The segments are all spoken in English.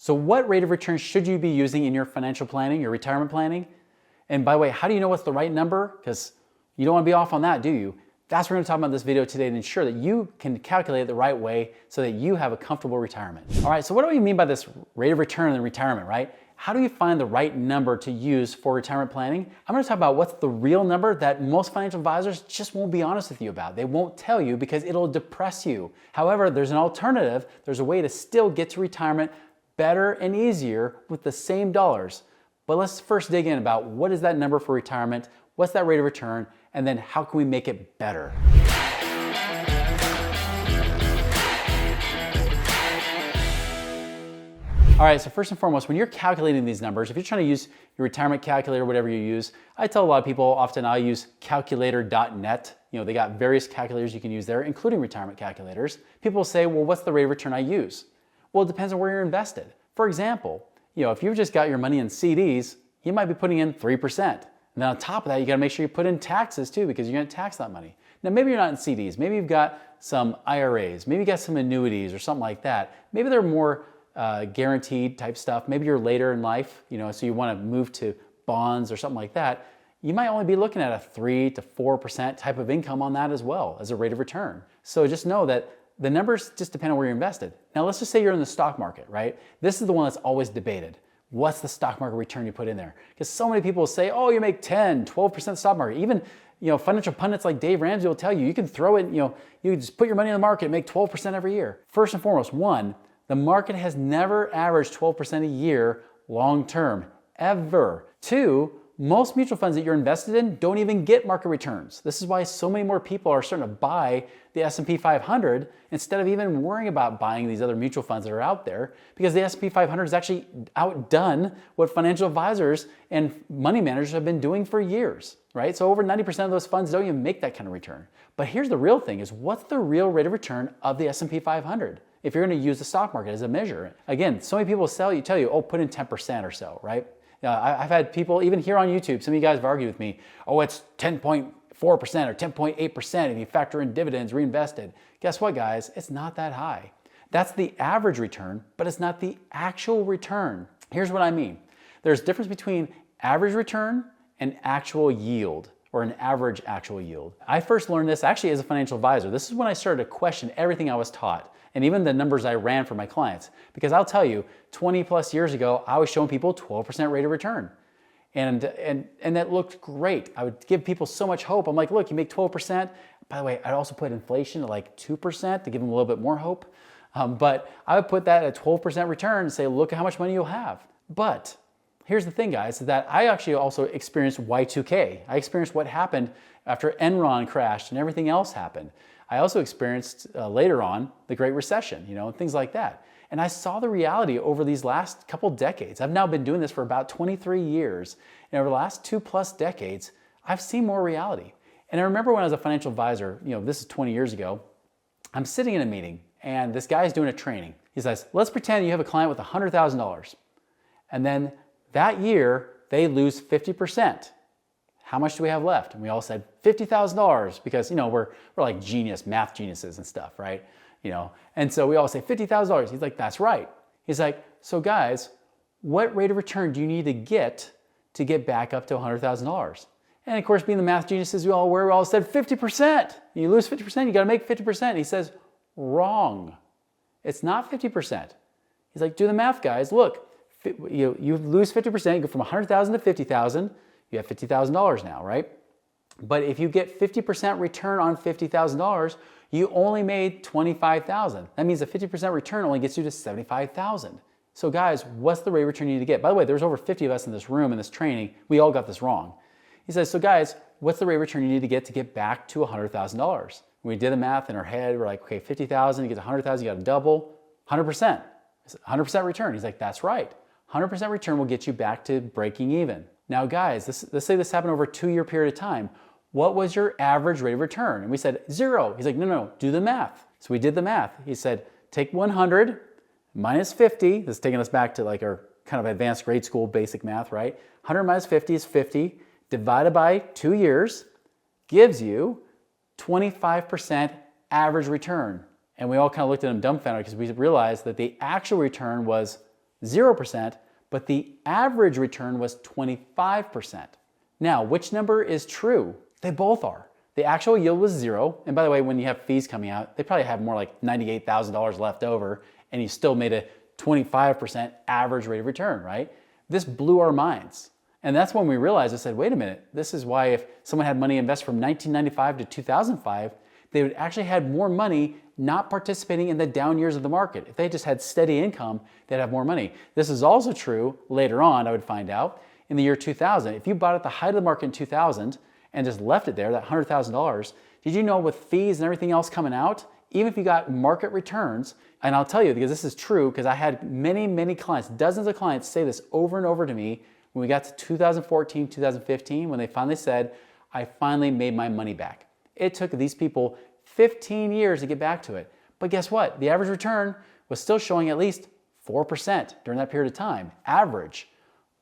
So what rate of return should you be using in your financial planning, your retirement planning? And by the way, how do you know what's the right number? Because you don't want to be off on that, do you? That's what we're going to talk about in this video today to ensure that you can calculate it the right way so that you have a comfortable retirement. All right, so what do we mean by this rate of return in retirement, right? How do you find the right number to use for retirement planning? I'm going to talk about what's the real number that most financial advisors just won't be honest with you about. They won't tell you because it'll depress you. However, there's an alternative. There's a way to still get to retirement better and easier with the same dollars. But let's first dig in about what is that number for retirement, what's that rate of return, and then how can we make it better? All right, so first and foremost, when you're calculating these numbers, if you're trying to use your retirement calculator, whatever you use, I tell a lot of people, often I use calculator.net. They got various calculators you can use there, including retirement calculators. People say, well, what's the rate of return I use? Well, it depends on where you're invested. For example, if you've just got your money in CDs, you might be putting in 3%. And then on top of that, you got to make sure you put in taxes too, because you're going to tax that money. Now, maybe you're not in CDs. Maybe you've got some IRAs. Maybe you got some annuities or something like that. Maybe they're more guaranteed type stuff. Maybe you're later in life, so you want to move to bonds or something like that. You might only be looking at a 3 to 4% type of income on that as well as a rate of return. So just know that the numbers just depend on where you're invested. Now, let's just say you're in the stock market, right? This is the one that's always debated. What's the stock market return you put in there? Because so many people say, oh, you make 10, 12% stock market. Even, financial pundits like Dave Ramsey will tell you, you can throw it, you can just put your money in the market and make 12% every year. First and foremost, one, the market has never averaged 12% a year long term, ever. Two, most mutual funds that you're invested in don't even get market returns. This is why so many more people are starting to buy the S&P 500 instead of even worrying about buying these other mutual funds that are out there, because the S&P 500 has actually outdone what financial advisors and money managers have been doing for years, right? So over 90% of those funds don't even make that kind of return. But here's the real thing is, what's the real rate of return of the S&P 500? If you're going to use the stock market as a measure. Again, so many people tell you, oh, put in 10% or so, right? I've had people, even here on YouTube, some of you guys have argued with me, oh, it's 10.4% or 10.8% if you factor in dividends reinvested. Guess what, guys? It's not that high. That's the average return, but it's not the actual return. Here's what I mean. There's a difference between average return and actual yield, or an average actual yield. I first learned this actually as a financial advisor. This is when I started to question everything I was taught, and even the numbers I ran for my clients. Because I'll tell you, 20 plus years ago, I was showing people 12% rate of return. And that looked great. I would give people so much hope. I'm like, look, you make 12%. By the way, I'd also put inflation at like 2% to give them a little bit more hope. But I would put that at 12% return and say, look at how much money you'll have. But here's the thing, guys, that I actually also experienced Y2K. I experienced what happened after Enron crashed and everything else happened. I also experienced later on the Great Recession, things like that. And I saw the reality over these last couple decades. I've now been doing this for about 23 years. And over the last 2+ decades, I've seen more reality. And I remember when I was a financial advisor, this is 20 years ago, I'm sitting in a meeting and this guy's doing a training. He says, let's pretend you have a client with $100,000. And then that year, they lose 50%. How much do we have left? And we all said $50,000 because, we're like math geniuses and stuff, right? And so we all say $50,000. He's like, that's right. He's like, so guys, what rate of return do you need to get back up to $100,000? And of course, being the math geniuses we all were, we all said 50%. You lose 50%, you got to make 50%. And he says, wrong. It's not 50%. He's like, do the math, guys. Look, you lose 50%, you go from 100,000 to 50,000. You have $50,000 now, right? But if you get 50% return on $50,000, you only made $25,000. That means a 50% return only gets you to $75,000. So guys, what's the rate of return you need to get? By the way, there's over 50 of us in this room in this training. We all got this wrong. He says, so guys, what's the rate of return you need to get back to $100,000? We did the math in our head. We're like, okay, 50,000, you get to 100,000, you got to double, 100%. 100% return. He's like, that's right. 100% return will get you back to breaking even. Now guys, let's say this happened over a 2-year period of time. What was your average rate of return? And we said 0. He's like, no, do the math. So we did the math. He said, take 100 minus 50. This is taking us back to like our kind of advanced grade school basic math, right? 100 minus 50 is 50. Divided by 2 years gives you 25% average return. And we all kind of looked at him dumbfounded because we realized that the actual return was 0%, but the average return was 25%. Now, which number is true? They both are. The actual yield was 0. And by the way, when you have fees coming out, they probably have more like $98,000 left over, and you still made a 25% average rate of return, right? This blew our minds. And that's when we realized, I said, wait a minute, this is why if someone had money invested from 1995 to 2005, they would actually had more money not participating in the down years of the market. If they just had steady income, they'd have more money. This is also true later on, I would find out, in the year 2000. If you bought at the height of the market in 2000 and just left it there, that $100,000, did you know with fees and everything else coming out, even if you got market returns, and I'll tell you because this is true because I had many clients, dozens of clients say this over and over to me when we got to 2014, 2015, when they finally said, I finally made my money back. It took these people 15 years to get back to it. But guess what? The average return was still showing at least 4% during that period of time, average.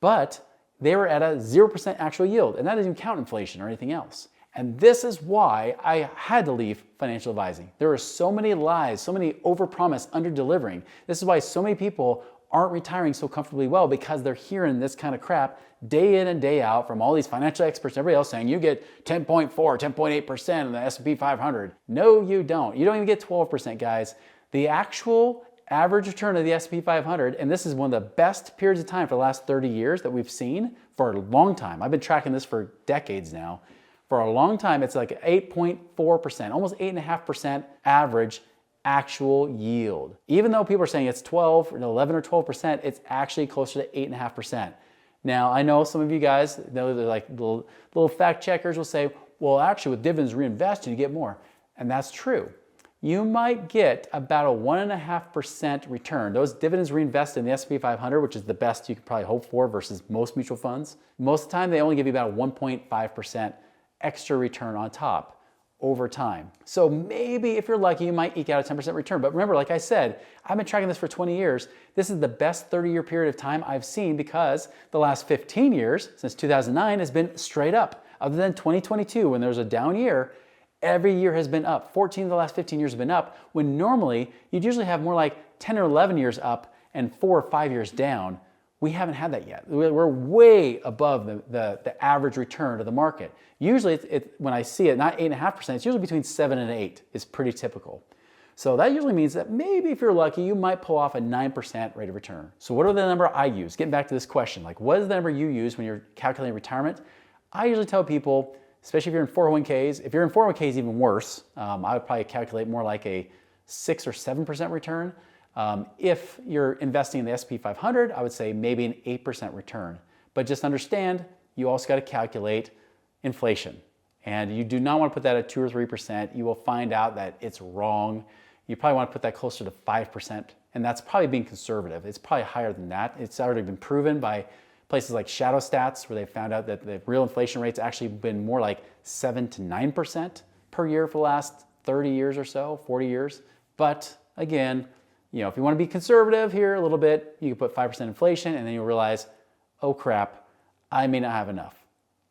But they were at a 0% actual yield, and that doesn't even count inflation or anything else. And this is why I had to leave financial advising. There were so many lies, so many overpromise, under-delivering. This is why so many people aren't retiring so comfortably well, because they're hearing this kind of crap day in and day out from all these financial experts and everybody else saying you get 10.4, 10.8% in the S&P 500. No, you don't. You don't even get 12%, guys. The actual average return of the S&P 500, and this is one of the best periods of time for the last 30 years that we've seen for a long time. I've been tracking this for decades now. For a long time, it's like 8.4%, almost 8.5% average actual yield. Even though people are saying it's 12 or 11 or 12%, it's actually closer to 8.5%. Now, I know some of you guys, they're like little fact checkers will say, well, actually with dividends reinvested, you get more. And that's true. You might get about a 1.5% return. Those dividends reinvested in the S&P 500, which is the best you could probably hope for versus most mutual funds. Most of the time, they only give you about a 1.5% extra return on top over time. So maybe if you're lucky, you might eke out a 10% return. But remember, like I said, I've been tracking this for 20 years. This is the best 30-year period of time I've seen because the last 15 years, since 2009, has been straight up. Other than 2022, when there's a down year, every year has been up. 14 of the last 15 years have been up, when normally you'd usually have more like 10 or 11 years up and 4 or 5 years down. We haven't had that yet. We're way above the average return of the market. Usually, when I see it, not 8.5%, it's usually between 7 and 8 is pretty typical. So that usually means that maybe if you're lucky, you might pull off a 9% rate of return. So what are the number I use? Getting back to this question, like what is the number you use when you're calculating retirement? I usually tell people, especially if you're in 401ks, if you're in 401ks, even worse, I would probably calculate more like a 6 or 7% return. If you're investing in the S&P 500, I would say maybe an 8% return. But just understand, you also got to calculate inflation. And you do not want to put that at 2 or 3%. You will find out that it's wrong. You probably want to put that closer to 5%. And that's probably being conservative. It's probably higher than that. It's already been proven by places like Shadow Stats, where they found out that the real inflation rate's actually been more like 7 to 9% per year for the last 30 years or so, 40 years. But again, you know, if you want to be conservative here a little bit, you can put 5% inflation, and then you'll realize, oh crap, I may not have enough.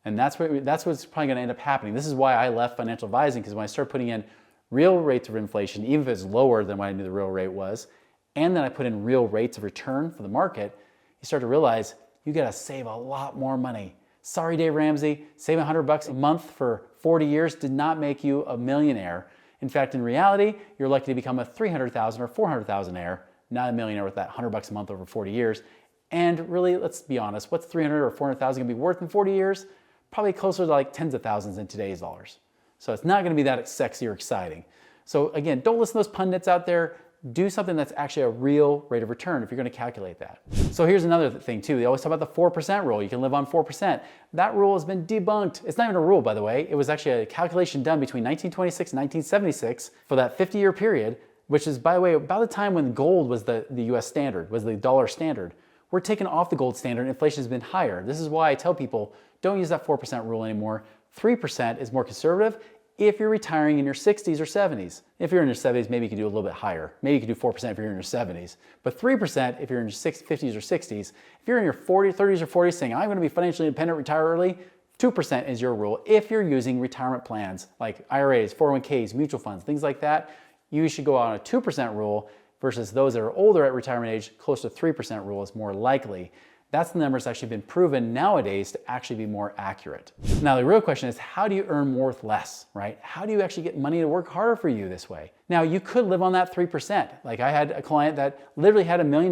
And that's what's probably going to end up happening. This is why I left financial advising, because when I started putting in real rates of inflation, even if it's lower than what I knew the real rate was, and then I put in real rates of return for the market, you start to realize you got to save a lot more money. Sorry, Dave Ramsey, saving $100 a month for 40 years did not make you a millionaire. In fact, in reality, you're likely to become a $300,000 or $400,000-aire, not a millionaire with that $100 a month over 40 years. And really, let's be honest, what's $300,000 or $400,000 going to be worth in 40 years? Probably closer to like tens of thousands in today's dollars. So it's not going to be that sexy or exciting. So again, don't listen to those pundits out there. Do something that's actually a real rate of return if you're going to calculate that. So here's another thing too. They always talk about the 4% rule. You can live on 4%. That rule has been debunked. It's not even a rule, by the way. It was actually a calculation done between 1926 and 1976 for that 50-year period, which is, by the way, about the time when gold was the US standard, was the dollar standard. We're taking off the gold standard. Inflation has been higher. This is why I tell people, don't use that 4% rule anymore. 3% is more conservative if you're retiring in your 60s or 70s. If you're in your 70s, maybe you can do a little bit higher. Maybe you can do 4% if you're in your 70s. But 3% if you're in your 50s or 60s. If you're in your 30s or 40s saying, I'm going to be financially independent, retire early, 2% is your rule. If you're using retirement plans like IRAs, 401ks, mutual funds, things like that, you should go on a 2% rule. versus those that are older at retirement age, close to 3% rule is more likely. That's the number that's actually been proven nowadays to actually be more accurate. Now, the real question is, how do you earn more with less, right? How do you actually get money to work harder for you this way? Now, you could live on that 3%. Like I had a client that literally had $1 million,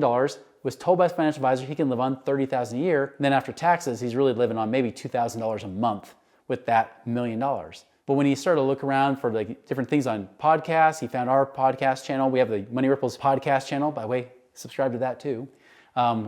was told by his financial advisor he can live on $30,000 a year. And then after taxes, he's really living on maybe $2,000 a month with that $1 million. But when he started to look around for like different things on podcasts, he found our podcast channel. We have the Money Ripples podcast channel. By the way, subscribe to that too.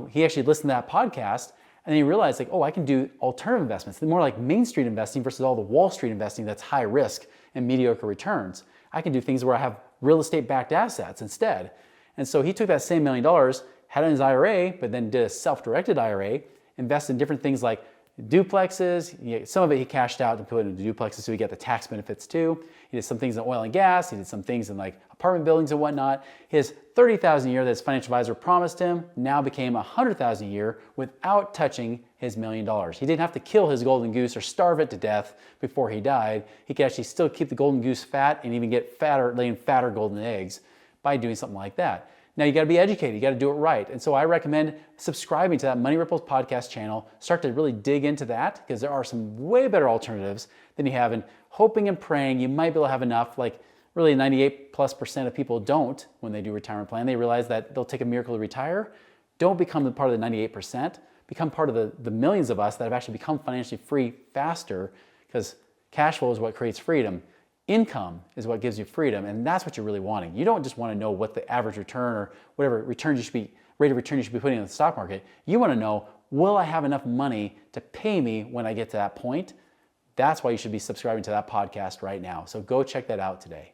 He actually listened to that podcast and then he realized like, oh, I can do alternative investments, more like Main Street investing versus all the Wall Street investing that's high risk and mediocre returns. I can do things where I have real estate backed assets instead. And so he took that same $1 million, had it in his IRA, but then did a self-directed IRA, invested in different things like duplexes. Some of it he cashed out to put into duplexes so he got the tax benefits too. He did some things in oil and gas. He did some things in like apartment buildings and whatnot. His $30,000 a year that his financial advisor promised him now became $100,000 a year without touching his $1 million. He didn't have to kill his golden goose or starve it to death before he died. He could actually still keep the golden goose fat and even get fatter, laying fatter golden eggs by doing something like that. Now you got to be educated, you got to do it right. And so I recommend subscribing to that Money Ripples podcast channel. Start to really dig into that because there are some way better alternatives than you have. And hoping and praying you might be able to have enough, like really 98+% of people don't when they do retirement plan. They realize that they'll take a miracle to retire. Don't become the part of the 98%. Become part of the millions of us that have actually become financially free faster because cash flow is what creates freedom. Income is what gives you freedom, and that's what you're really wanting. You don't just want to know what the average return or whatever return you should be, rate of return you should be putting in the stock market. You want to know, will I have enough money to pay me when I get to that point? That's why you should be subscribing to that podcast right now. So go check that out today.